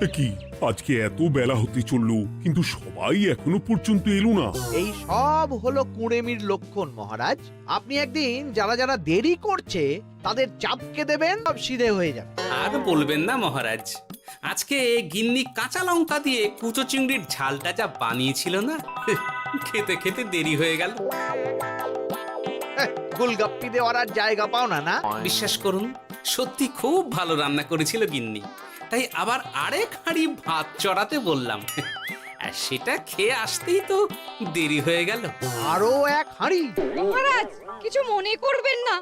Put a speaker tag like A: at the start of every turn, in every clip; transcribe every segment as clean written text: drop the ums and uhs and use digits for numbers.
A: কি আজকে এত বেলা হতে চললো কিন্তু সবাই এখনো পর্যন্ত এলো না।
B: এই সব হলো কুঁড়েমির লক্ষণ মহারাজ। আপনি একদিন যারা যারা দেরি করছে তাদের চাপকে দেবেন, সব সিধে হয়ে যাবে।
C: আর বলবেন না মহারাজ, আজকে গিন্নি কাঁচা লঙ্কা দিয়ে কুচো চিংড়ির ঝালটা যা বানিয়েছিল না, খেতে খেতে দেরি হয়ে গেল।
B: গোলগাপ্পি দেওয়ার আর জায়গা পাও না না?
C: বিশ্বাস করুন, সত্যি খুব ভালো রান্না করেছিল গিন্নি, তাই আবার আরেক হাঁড়ি ভাত চড়াতে বললাম। আর সেটা খেয়ে আসতেই তো দেরি হয়ে গেল।
B: আরো এক হাঁড়ি?
D: মহারাজ কিছু মনে করবেন না,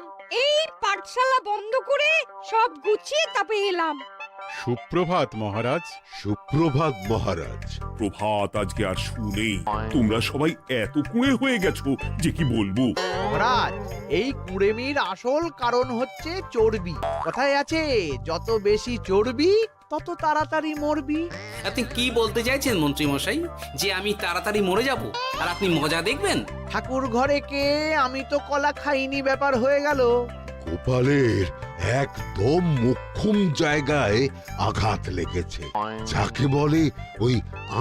D: এই পাঠশালা বন্ধ করে সব গুছিয়ে তবে এলাম।
E: সুপ্রভাত মহারাজ।
F: সুপ্রভাত মহারাজ।
A: প্রভাত আজকে আর শুনেই তোমরা সবাই এত কুঁড়ে হয়ে গেছো যে কি বলবো।
B: মহারাজ, এই কুঁড়েমির আসল কারণ হচ্ছে চর্বি। কথায় আছে, যত বেশি চর্বি তত তাড়াতাড়ি মরবি।
C: আপনি কি বলতে চাইছেন মন্ত্রী মশাই, যে আমি তাড়াতাড়ি মরে যাব আর আপনি মজা দেখবেন?
B: ঠাকুর ঘরে কে, আমি তো কলা খাইনি ব্যাপার হয়ে গেল।
F: গোপালের একদম মোক্ষম জায়গায় আঘাত লেগেছে, যাকে বলে ওই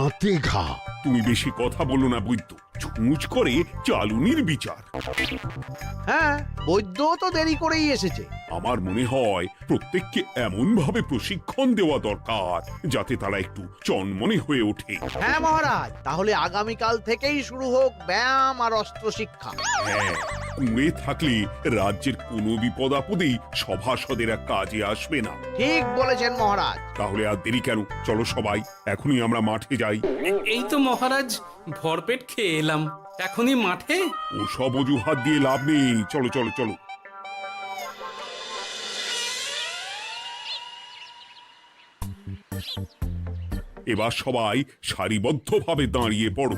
F: আঁতে ঘা।
A: তুমি বেশি কথা বলো না বৈদ্য, ছুঁচ করে চালুনির বিচার।
B: হ্যাঁ, বৈদ্য তো দেরি করেই এসেছে।
A: আমার মনে হয় প্রত্যেককে এমন ভাবে প্রশিক্ষণ দেওয়া দরকার যাতে তারা একটু চনমনে হয়ে ওঠে।
B: হ্যাঁ মহারাজ, তাহলে আগামীকাল থেকেই শুরু হোক ব্যায়াম আর অস্ত্র শিক্ষা।
A: হ্যাঁ, কুঁড়ে থাকলে রাজ্যের কোনো বিপদ আপদেই সভাসদেরা কাজে আসবে না।
B: ঠিক বলেছেন মহারাজ।
A: তাহলে আর দেরি কেন, চলো সবাই এখনই আমরা মাঠে যাই।
C: এই তো মহারাজ ভরপেট খেয়ে এলাম, এখনই মাঠে?
A: ও সব অজুহাত দিয়ে লাভ নেই, চলো চলো চলো। এবার সবাই সারিবদ্ধভাবে দাঁড়িয়ে পড়ো।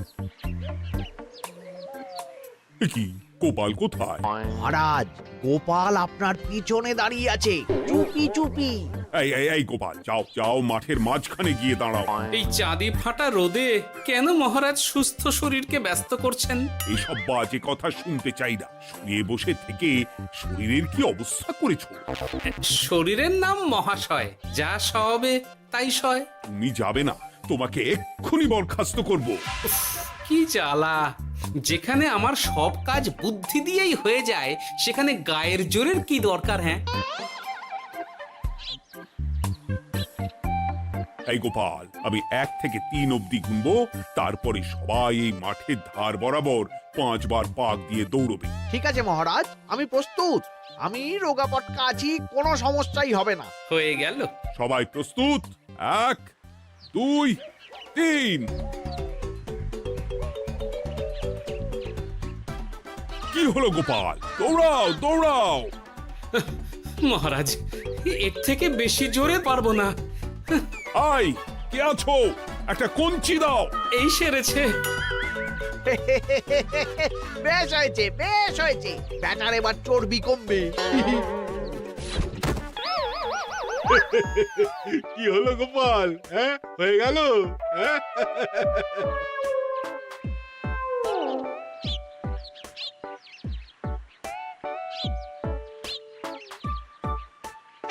A: কি গোপাল কোথায়?
B: মহারাজ, গোপাল আপনার পিছনে দাঁড়িয়ে আছে, চুপি চুপি।
A: এই এই এই গোপাল, যাও যাও মাঠের মাঝখানে গিয়ে দাঁড়াও।
C: এই চাঁদি ফাটা রোদে কেন মহারাজ সুস্থ শরীরকে ব্যস্ত করছেন?
A: এইসব বাজে কথা শুনতে চাই না। শুয়ে বসে থেকে শরীরের কি অবস্থা করেছো?
C: শরীরের নাম মহাশয়, যা সবে তাই সয়।
A: তুমি যাবে না, তোমাকে এক্ষুনি বরখাস্ত করব।
C: কি জ্বালা! যেখানে আমার সব কাজ বুদ্ধি দিয়েই হয়ে যায়, সেখানে গায়ের জোরের কি দরকার? হ্যাঁ,
A: এই গোপাল, আমি 1 থেকে 3 অব্দি গুনবো, তারপরে সবাই এই মাঠের ধার বরাবর 5 বার পাক দিয়ে দৌড়বে।
B: ঠিক আছে মহারাজ, আমি প্রস্তুত। আমি রোগা পটকা আছি, কোনো সমস্যাই হবে না।
C: হয়ে গেল।
A: সবাই প্রস্তুত? 1 2 3। কি হলো গোপাল, দৌড়াও দৌড়াও।
C: মহারাজ, এর থেকে বেশি জোরে পারবো না।
A: আই, কে আছো? একটা কঞ্চি দাও।
C: এই সেরেছে।
B: বেশ হয়েছে, বেশ হয়েছে। ব্যাটার এবার চর্বি কমবে।
E: কি হলো গোপাল, হ্যাঁ হয়ে গেল? হ্যাঁ?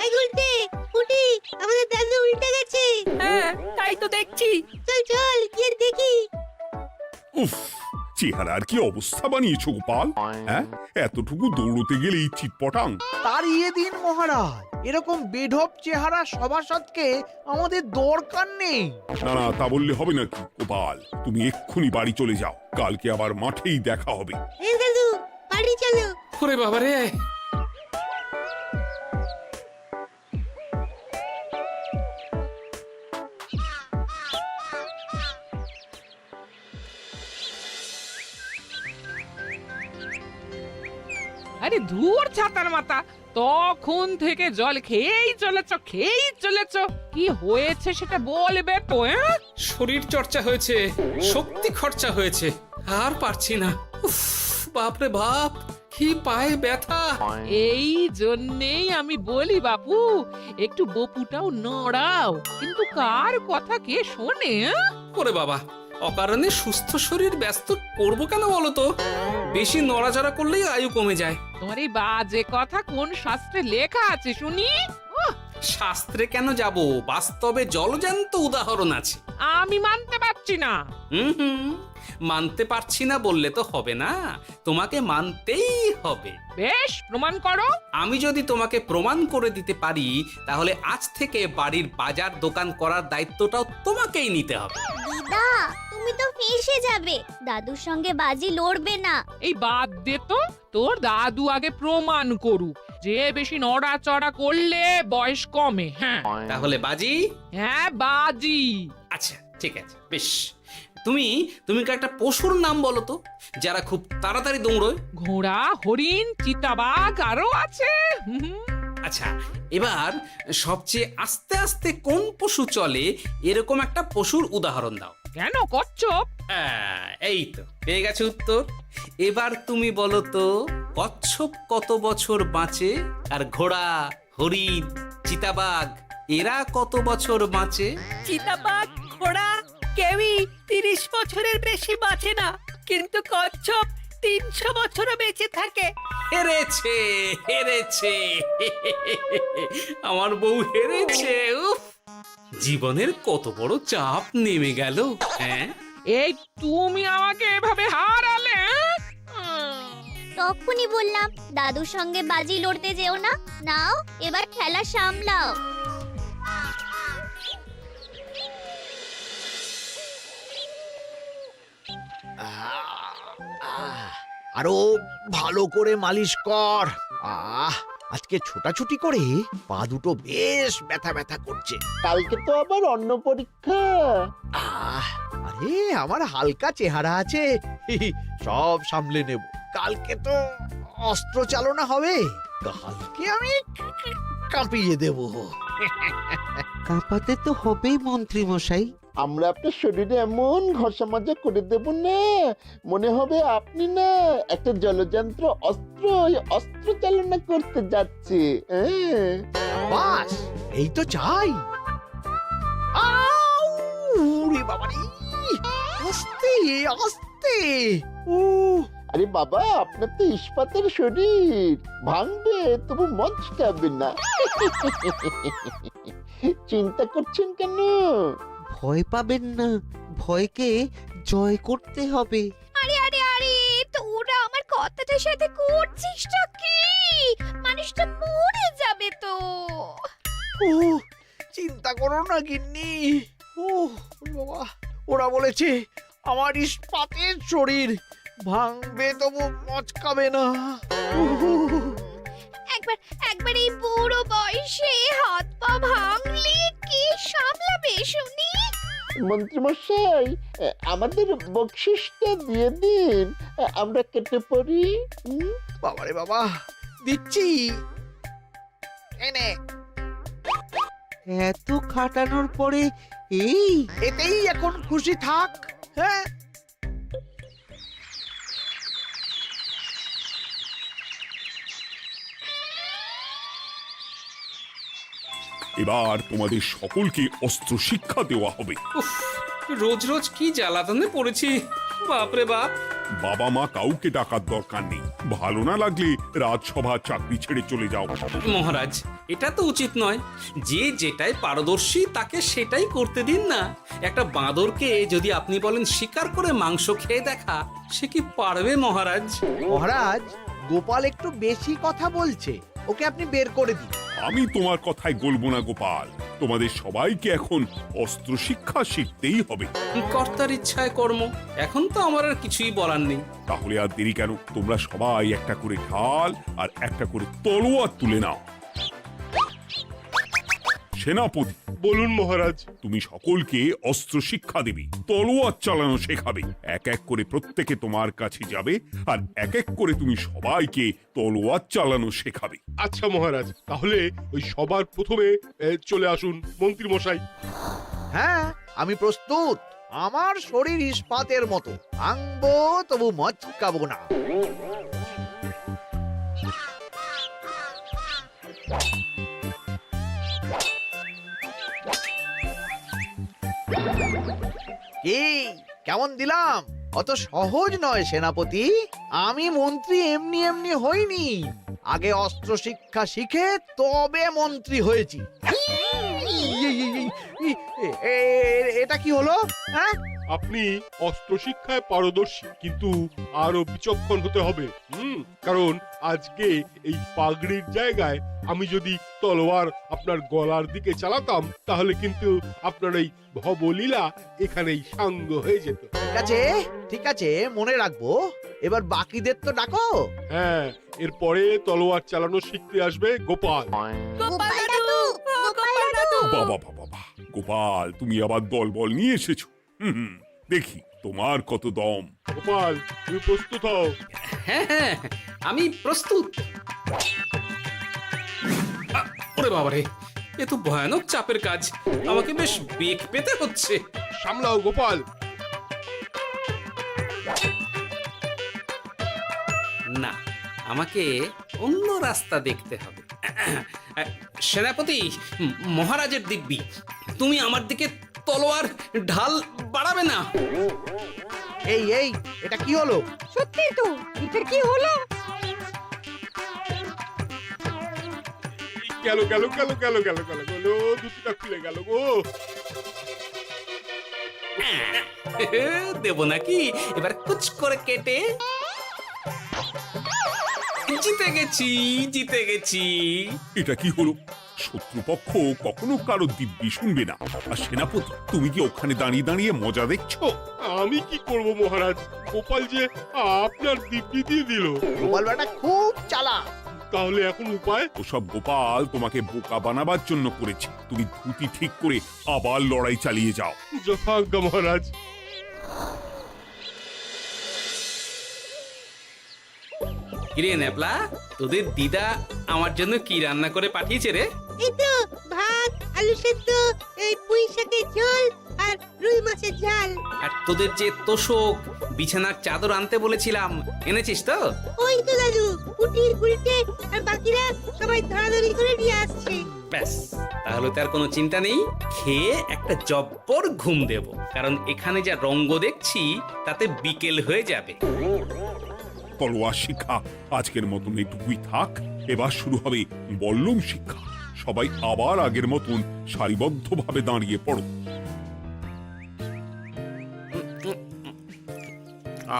G: এই গুলটে, ফুটি, আমাদের দাদু উল্টে গেছে।
D: হ্যাঁ, তাই তো দেখছি।
G: চল চল গিয়ে দেখি।
A: উফ, চেহারার কি অবস্থা বানিয়েছো গোপাল, হ্যাঁ? এতটুকু দৌড়তে গেলেই চিটপটাং।
B: তাড়িয়ে দিন মহারাজ, এরকম বেঢপ চেহারা সভাসদকে আমাদের দরকার নেই।
A: না না, তা বললে হবে নাকি গোপাল, তুমি এক্ষুনি বাড়ি চলে যাও, কালকে আবার মাঠেই দেখা হবে।
G: এই দাদু, বাড়ি চলো।
C: ওরে বাবারে!
H: আরে ধুর ছাতার মাথা, তখন থেকে জল খেয়েই চলেছ। কি হয়েছে সেটা বলবে তো?
C: শরীর চর্চা হয়েছে, শক্তি খরচা হয়েছে, আর পারছি না। উফ, বাপরে বাপ, কি পায়ে ব্যথা!
H: এই জন্যেই আমি বলি বাপু, একটু বপুটাও নড়াও, কিন্তু কার কথা কে শোনে?
C: ওরে বাবা, অকারণে সুস্থ শরীর ব্যস্ত করবো কেন বলো তো? বেশি নড়াচড়া করলেই আয়ু কমে যায়।
H: তোমার এই বাজে কথা কোন শাস্ত্রে লেখা আছে শুনি?
C: শাস্ত্রে কেন যাব, বাস্তবে জলজান্ত উদাহরণ আছে।
H: আমি মানতে পারছি না।
C: হুম, মানতে পারছি না বললে তো হবে না, তোমাকে মানতেই হবে।
H: বেশ, প্রমাণ করো।
C: আমি যদি তোমাকে প্রমাণ করে দিতে পারি, তাহলে আজ থেকে বাড়ির বাজার দোকান করার দায়িত্বটাও তোমাকেই নিতে হবে।
I: দিদা, তুমি তো ফেঁসে যাবে, দাদুর সঙ্গে বাজি লড়বে না।
H: এই বাদ দে তো, তোর দাদু আগে প্রমাণ করুক যে বেশি নড়াচড়া করলে বয়স কমে। হ্যাঁ
C: তাহলে বাজি?
H: হ্যাঁ, বাজি।
C: আচ্ছা ঠিক আছে, বেশ। তুমি তুমি কি একটা পশুর নাম বলো তো, যারা খুব তাড়াতাড়ি দৌড়য়?
H: ঘোড়া, হরিণ, চিতাবাঘ আরো আছে।
C: আচ্ছা, এবার সবচেয়ে আস্তে আস্তে কোন পশু চলে, এরকম একটা পশুর উদাহরণ দাও।
H: কেন, কচ্ছপ?
C: এই তো পেয়ে গেছে উত্তর। এবার তুমি বলো তো, কচ্ছপ কত বছর বাঁচে, আর ঘোড়া, হরিণ, চিতাবাঘ এরা কত বছর বাঁচে?
J: চিতাবাঘ, ঘোড়া কেউই 30 বছরের বেশি বাঁচে না, কিন্তু কচ্ছপ 300 বছরও বেঁচে থাকে।
C: হেরেছে, হেরেছে, আমার বউ হেরেছে। উফ, জীবনের কত বড় চাপ নেমে গেল। হ্যাঁ,
H: এই তুমি আমাকে এভাবে হারালে?
I: তখনই বললাম দাদুর সঙ্গে বাজি লড়তে যেও না। নাও, এবার খেলা সামলাও।
B: আরো ভালো করে মালিশ কর। আজকে ছোটাছুটি করে পা দুটো বেশ ব্যথা ব্যথা করছে।
E: কালকে তো আবার অন্য পরীক্ষা।
B: আরে আমার হালকা চেহারা আছে, সব সামলে নেব। কালকে তো অস্ত্র চালনা হবে, কালকে আমি কাঁপিয়ে দেব।
K: কাঁপাতে তো হবেই মন্ত্রী মশাই।
E: আমরা আপনার শরীরে এমন ঘষা মাজা করে দেব না, মনে হবে আপনি না একটা জলযন্ত্র অস্ত্র চালনা করতে যাচ্ছে।
B: বাস এই তো চাই। বাবারে, আস্তে আস্তে।
E: আরে বাবা, আপনার তো ইস্পাতের শরীর, ভাঙবে তবু মচকাবে না। চিন্তা করছেন কেন?
K: ভয় পাবেন না, ভয়কে জয় করতে হবে।
I: আরে আরে আরে, তোরা আমার কথাটার সাথে করছিসটা কি? মানুষটা মরে যাবে তো।
B: চিন্তা করো না গিন্নি। বাবা, ওরা বলেছে আমার ইস্পাতের শরীর, ভাঙবে তবু মচকাবে না।
I: একবার এই বুড়ো বয়সে হাত পা ভাঙলে কি সামলাবে শুনি?
E: মন্ত্রী মশাই, আমাদের বকশিসটা দিয়ে দিন, আমরা কেটে পড়ি।
B: বাবারে বাবা, দিচ্ছি, এনে।
K: এত খাটানোর পরে
B: এতেই এখন খুশি থাক। হ্যাঁ,
A: এবার তোমাদের সকলকে অস্ত্র শিক্ষা দেওয়া হবে।
C: উফ, রোজ রোজ কি জ্বালাতনে পড়েছি, বাপরে বাপ।
A: বাবা মা কাউকে ডাকার দরকার নেই, ভালো না লাগলে রাজসভা চাকরি ছেড়ে চলে যাও।
C: মহারাজ, এটা তো উচিত নয়। যে যেটাই পারদর্শী তাকে সেটাই করতে দিন না। একটা বাঁদরকে যদি আপনি বলেন শিকার করে মাংস খেয়ে দেখা, সে কি পারবে মহারাজ?
B: মহারাজ, গোপাল একটু বেশি কথা বলছে, ওকে আপনি বের করে দিন।
A: আমি তোমার কথায় গলবো না গোপাল, তোমাদের সবাইকে এখন অস্ত্র শিক্ষা শিখতেই হবে।
C: কর্তার ইচ্ছায় কর্ম, এখন তো আমার আর কিছুই বলার নেই।
A: তাহলে আর দেরি কেন, তোমরা সবাই একটা করে ঢাল আর একটা করে তলোয়ার তুলে নাও। সেনাপতি,
E: বলুন মহারাজ।
A: তুমি সকলকে অস্ত্র শিক্ষা দেবে, তলোয়ার চালানো শেখাবে। এক এক করে প্রত্যেকে তোমার কাছে যাবে আর এক এক করে তুমি সবাইকে তলোয়ার চালানো শেখাবে।
E: আচ্ছা মহারাজ, তাহলে ওই সবার প্রথমে চলে আসুন মন্ত্রী মশাই।
B: হ্যাঁ, আমি প্রস্তুত। আমার শরীর ইস্পাতের মতো, ভাঙবো তবু মচকাবো না। কি কেমন দিলাম? অত সহজ নয় সেনাপতি। আমি মন্ত্রী এমনি এমনি হইনি, আগে অস্ত্র শিক্ষা শিখে তবে মন্ত্রী হয়েছি। এটা কি হলো? হ্যাঁ,
L: আপনি অস্ত্র শিক্ষায় পারদর্শী, কিন্তু আরো বিচক্ষণ হতে হবে। কারণ আজকে এই পাগড়ির জায়গায় আমি যদি তলোয়ার আপনার গলার দিকে চালাতাম, তাহলে কিন্তু আপনার এই ভবলীলা এখানেই সাঙ্গ হয়ে যেত।
B: ঠিক আছে, মনে রাখবো। এবার বাকিদের তো ডাকো।
L: হ্যাঁ, এরপরে তলোয়ার চালানো শিখতে আসবে গোপাল।
G: গোপাল দাদু, গোপাল দাদু।
A: বাবা বাবা বাবা, গোপাল তুমি আবার দলবল নিয়ে এসেছো। দেখি তোমার কত দম।
L: গোপাল, তুমি প্রস্তুত হও।
C: হ্যাঁ হ্যাঁ, আমি প্রস্তুত। ওরে বাবারে, এ তো ভয়ানক চাপের কাজ। আমাকে বেশ বেগ পেতে হচ্ছে।
L: সামলাও গোপাল।
C: না, আমাকে অন্য রাস্তা দেখতে হবে। সেনাপতি, মহারাজের দিব্যি, তুমি আমার দিকে তলোয়ার ঢাল বাড়াবে না।
B: এই এটা কি হলো?
D: সত্যি তো, এটা কি হলো?
L: গেল গেল গেল গেল গেল গেল গেল, দুটিটা খুলে গেল গো।
C: দেব নাকি এবার কুচ করে কেটে? জিতে গেছি, জিতে গেছি।
A: এটা কি হলো? শত্রুপক্ষ কখনো কারো দিব্যি শুনবে না। আর সেনাপতি, তুমি কি ওখানে দাঁড়িয়ে দাঁড়িয়ে মজা দেখছো?
L: আমি কি করব মহারাজ, গোপাল যে আপনার দিব্যি দিয়ে দিল।
B: গোপাল বেটা খুব চালাক।
L: তাহলে এখন উপায়?
A: ওসব গোপাল তোমাকে বোকা বানাবার জন্য করেছে। তুমি ধুতি ঠিক করে আবার লড়াই চালিয়ে যাও।
L: যথাজ্ঞা মহারাজ।
C: কিরে ন্যাপলা, তোদের দিদা আমার জন্য কি রান্না করে পাঠিয়েছে রে?
G: এই তো ভাত, আলু সেদ্ধ, এই পুঁই শাকের ঝোল আর রুই মাছের ঝাল।
C: আর তোদের যে তোষক, বিছানার চাদর আনতে বলেছিলাম, এনেছিস তো?
G: ওই তো দাদু, কুটির গুলটে আর বাকিরা সবাই ধরাধরি করে নিয়ে আসছে।
C: ব্যাস, তাহলে তার কোনো চিন্তা নেই। খেয়ে একটা জব্বর ঘুম দেব, কারণ এখানে যা রঙ্গ দেখছি তাতে বিকেল হয়ে যাবে।
A: তলোয়ার শিক্ষা আজকের মতন এটুকুই থাক। এবার শুরু হবে বল্লম শিক্ষা। সবাই আবার আগের মতন সারিবদ্ধভাবে দাঁড়িয়ে পড়ো।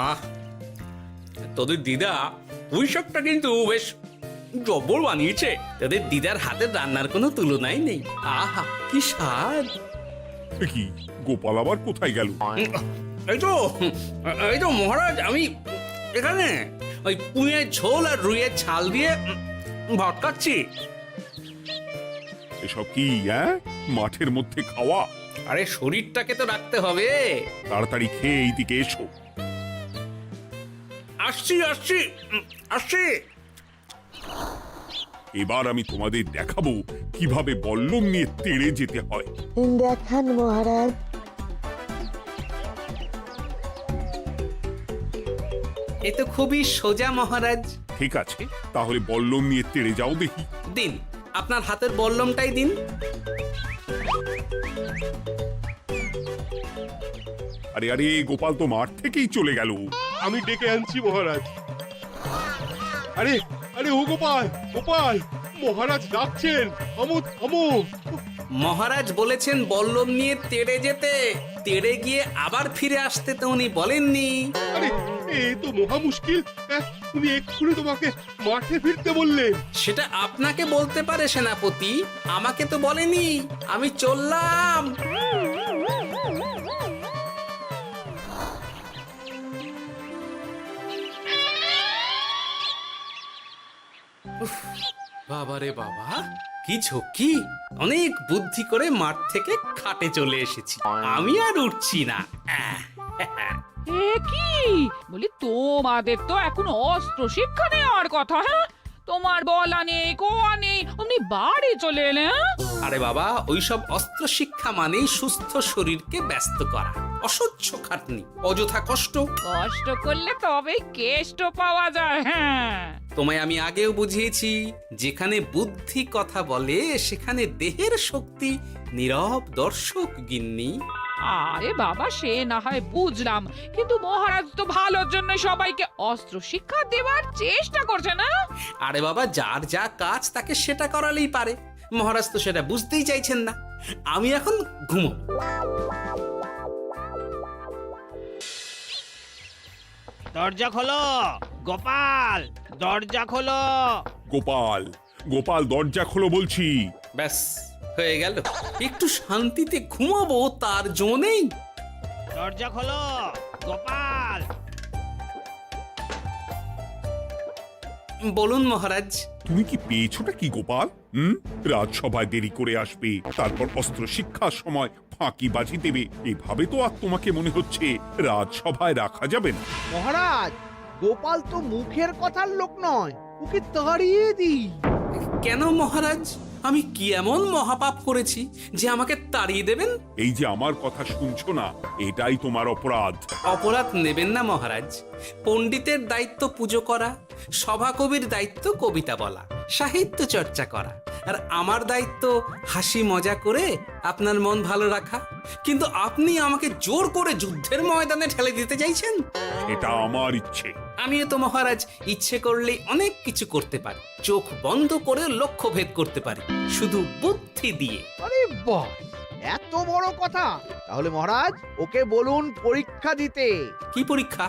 C: আহ, তোদের দিদা পুঁই শাকটা কিন্তু বেশ জব্বর বানিয়েছে। তোদের দিদার হাতের রান্নার কোনো তুলনাই নেই। আহা, কি স্বাদ!
A: কি গোপাল আবার কোথায় গেল?
C: এই তো মহারাজ, আমি এখানে ওই পুঁইয়ের ঝোল আর রুইয়ের ছাল দিয়ে ভাত খাচ্ছি।
A: এসব কি মাঠের মধ্যে খাওয়া?
C: আরে শরীরটাকে তো রাখতে হবে।
A: তাড়াতাড়ি খেয়ে এইদিকে এসো।
C: আসছি আসছি আসছি।
A: এবার আমি তোমাদের দেখাবো কিভাবে বল্লম নিয়ে তেড়ে যেতে হয়।
G: দেখান মহারাজ।
C: এ তো খুবই সোজা মহারাজ।
A: ঠিক আছে, তাহলে বল্লম নিয়ে তেড়ে যাও দেখি।
C: দিন, আপনার হাতের বল্লমটাই দিন।
A: আরে আরে, গোপাল তো মাঠ থেকেই চলে গেল।
L: আমি ডেকে আনছি মহারাজ। আরে আরে, ও গোপাল, গোপাল, মহারাজ ডাকছেন। থামো থামো।
C: মহারাজ বলেছেন বল্লম নিয়ে তেড়ে যেতে। তেড়ে গিয়ে আবার ফিরে আসতে তো উনি বলেননি।
L: আরে, এ তো মহা মুশকিল। উনি এক্ষুনি তোমাকে মাঠে ফিরতে বললেন।
C: সেটা আপনাকে বলতে পারে সেনাপতি, আমাকে তো বলেনি। আমি চললাম। বাবারে বাবা, কি ঝক্কি! অনেক বুদ্ধি করে মাঠ থেকে খাটে চলে এসেছি। আমি আর উঠছি না।
H: এ কি বলি, তোমাদের তো এখন অস্ত্র শিক্ষা নেওয়ার কথা। হ্যাঁ, তোমার বলা নেই, কোয়া নেই, অমনি বাড়ি চলে এলে।
C: আরে বাবা, ওইসব অস্ত্র শিক্ষা মানেই সুস্থ শরীরকে ব্যস্ত করা, অসহ্য খাটনি, অযথা কষ্ট।
H: কষ্ট করলে তবেই কেষ্ট পাওয়া যায়। হ্যাঁ,
C: তোমায় আমি আগেও বুঝিয়েছি, যেখানে বুদ্ধি কথা বলে সেখানে দেহের শক্তি নীরব দর্শক গিন্নি।
H: আরে বাবা, সে না হয় বুঝলাম, কিন্তু মহারাজ তো ভালোর জন্য সবাইকে অস্ত্র শিক্ষা দেওয়ার চেষ্টা করছে না।
C: আরে বাবা, যার যা কাজ তাকে সেটা করালেই পারে। মহারাজ তো সেটা বুঝতেই চাইছেন না। আমি এখন ঘুমো।
B: দরজা খোলো গোপাল, দরজা খোলো।
A: গোপাল, গোপাল দরজা খোলো বলছি।
C: ব্যাস হয়ে গেল, একটু শান্তিতে ঘুমাবো তার জো নেই।
B: দরজা খোলো গোপাল।
C: বলুন মহারাজ।
A: তুমি কি পেয়েছোটা কি গোপাল? রাজসভায় দেরি করে আসবে, তারপর অস্ত্র শিক্ষার সময় ফাঁকিবাজি দেবে, এভাবে তো আর তোমাকে মনে হচ্ছে রাজসভায় রাখা যাবে না।
B: মহারাজ, গোপাল তো মুখের কথার লোক নয়, ওকে তাড়িয়ে দিই।
C: কেন মহারাজ, আমি কি এমন মহাপাপ করেছি যে আমাকে তাড়িয়ে দেবেন?
A: এই যে আমার কথা শুনছো না, এটাই তোমার অপরাধ।
C: অপরাধ নেবেন না মহারাজ। পণ্ডিতের দায়িত্ব পুজো করা, সভাকবির দায়িত্ব কবিতা বলা, সাহিত্য চর্চা করা, আর আমার দায়িত্ব হাসি মজা করে আপনার মন ভালো রাখা। কিন্তু আপনি আমাকে জোর করে যুদ্ধের ময়দানে ঠেলে দিতে চাইছেন।
A: এটা আমার ইচ্ছে।
C: আমিও তো মহারাজ ইচ্ছে করলেই অনেক কিছু করতে পারি, চোখ বন্ধ করে লক্ষ্য ভেদ করতে পারি, শুধু বুদ্ধি দিয়ে।
B: আরে বাহ, এত বড় কথা! তাহলে মহারাজ, ওকে বলুন পরীক্ষা দিতে।
C: কি পরীক্ষা?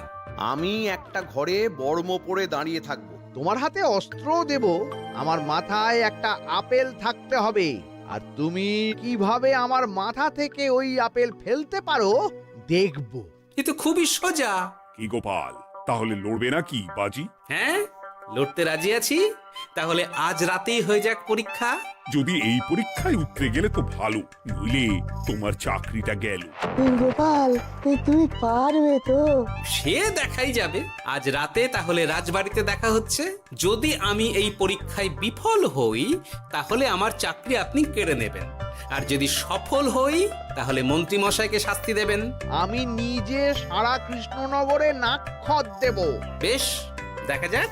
M: আমি একটা ঘরে বর্ম পরে দাঁড়িয়ে থাকবো,
B: তোমার হাতে অস্ত্র দেব, আমার মাথায় একটা আপেল থাকতে হবে, আর তুমি কিভাবে আমার মাথা থেকে ওই আপেল ফেলতে পারো দেখব।
C: এ তো খুবই সোজা।
A: কি গোপাল, তাহলে লড়বে নাকি বাজি?
C: হ্যাঁ, লড়তে রাজি আছি। তাহলে আজ রাতেই হয়ে যাক পরীক্ষা।
A: যদি এই পরীক্ষায় উতরে গেলে তো ভালো, নইলে তোমার চাকরিটা গেল।
G: গোপাল, তুমি পারবে তো?
C: সে দেখাই যাবে। আজ রাতে তাহলে রাজবাড়িতে দেখা হচ্ছে। যদি আমি এই পরীক্ষায় বিফল হই, তাহলে আমার চাকরি আপনি কেড়ে নেবেন, আর যদি সফল হই তাহলে মন্ত্রী মশাইকে শাস্তি দেবেন।
B: আমি নিজে সারা কৃষ্ণনগরে নাক্ষত দেব।
C: বেশ, দেখা যাক।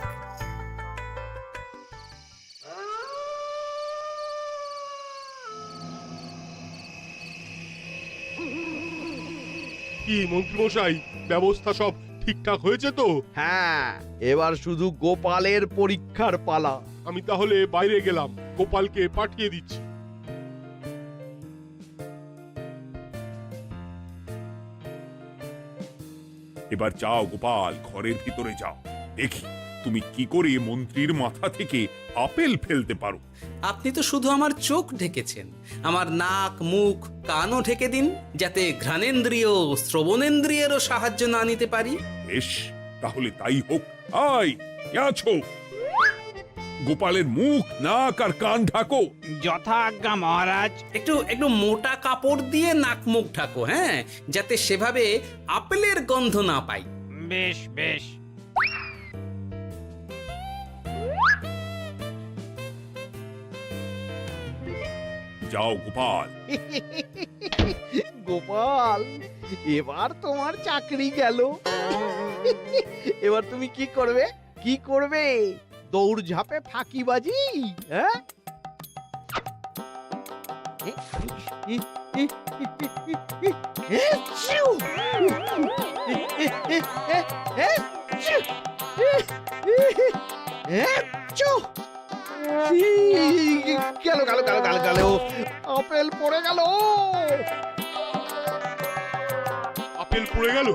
L: কি মন্ত্রীমশাই, ব্যবস্থা সব ঠিকঠাক হয়েছে তো?
B: হ্যাঁ, এবার শুধু গোপালের পরীক্ষার পালা।
L: আমি তাহলে বাইরে গেলাম, গোপালকে পাঠিয়ে দিচ্ছি।
A: এবার যাও গোপাল, ঘরের ভিতরে যাও, দেখি তুমি কি করে মন্ত্রীর মাথা থেকে আপেল ফেলতে পারো।
C: আপনি তো শুধু আমার চোখ ঢেকেছেন, আমার নাক মুখ কানও ঢেকে দিন, যাতে ঘ্রাণেন্দ্রিয় শ্রবণেন্দ্রিয়েরও সাহায্য না নিতে পারি।
A: বেশ, তাহলে তাই হোক। আয়, কে আছো? গোপালের মুখ নাক আর কান ঢাকো।
B: যথা আজ্ঞা মহারাজ।
C: একটু মোটা কাপড় দিয়ে নাক মুখ ঢাকো, হ্যাঁ, যাতে সেভাবে আপেলের গন্ধ না পাই।
B: বেশ বেশ।
A: যাও গোপাল।
B: গোপাল, এবার তোমার চাকরি গেল। এবার তুমি কি করবে? কি করবে? দৌড় ঝাঁপে ফাঁকিবাজি? হ্যাঁ? গেল গেল গেল গেল গেল, আপেল পড়ে গেল।
L: আপেল পড়ে গেল?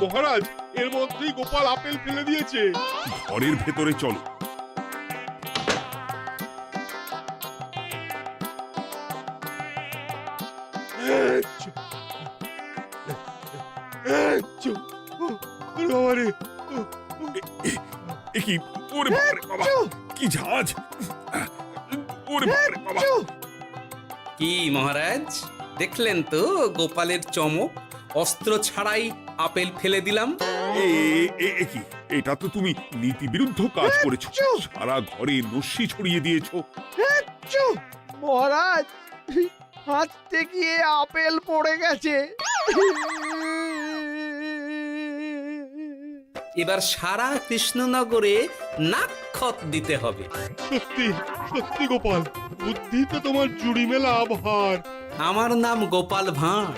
L: মহারাজ, এর মধ্যেই গোপাল আপেল ফেলে দিয়েছে।
A: ঘরের ভেতরে চলো। কি ওরে বাবারে বাবা, কি ঝাঁজ! ওরে বাবারে বাবা।
C: কি মহারাজ, দেখলেন তো গোপালের চমক? অস্ত্র ছাড়াই আপেল ফেলে দিলাম।
A: কি, এটা তো তুমি নীতি বিরুদ্ধ কাজ করেছো। সারা ঘরে নস্যি ছড়িয়ে দিয়েছো।
B: মহারাজ, হাত থেকে আপেল পড়ে গেছে।
C: এবার সারা কৃষ্ণনগরে নাক্ষত দিতে হবে।
L: সত্যি সত্যি গোপাল, বুদ্ধিতে তোমার জুড়ি মেলা আভার।
C: আমার নাম গোপাল ভাঁড়।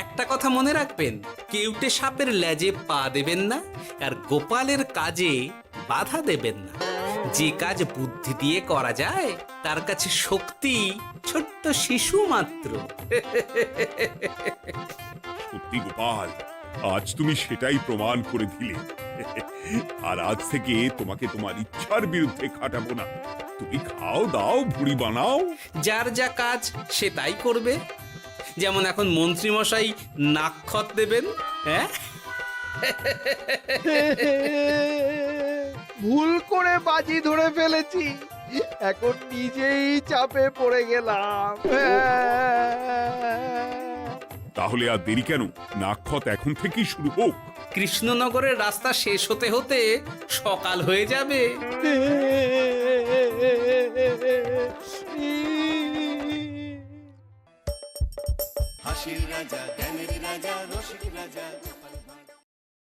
C: একটা কথা মনে রাখবেন, কেউটে সাপের লেজে পা দেবেন না, আর গোপালের কাজে বাধা দেবেন না। যে কাজ বুদ্ধি দিয়ে করা যায় তার কাছে শক্তি ছোট্ট শিশু মাত্র।
A: সত্যি গোপাল, আজ তুমি সেটাই প্রমাণ করে দিলে। আর আজ থেকে তোমাকে তোমার ইচ্ছার বিরুদ্ধে খাটাবো না। তুমি খাও দাও, ভুড়ি বানাও।
C: যার যা কাজ সে তাই করবে। যেমন এখন মন্ত্রী মশাই নাক্ষত দেবেন। হ্যাঁ,
B: ভুল করে বাজি ধরে ফেলেছি, এখন নিজেই চাপে পড়ে গেলাম।
A: তাহলে আর দেরি কেন? নাক্ষত এখন থেকেই শুরু হোক।
C: কৃষ্ণনগরের রাস্তা শেষ হতে হতে সকাল হয়ে যাবে।
N: হাসির রাজা, জ্ঞানের রাজা, রসিক রাজা।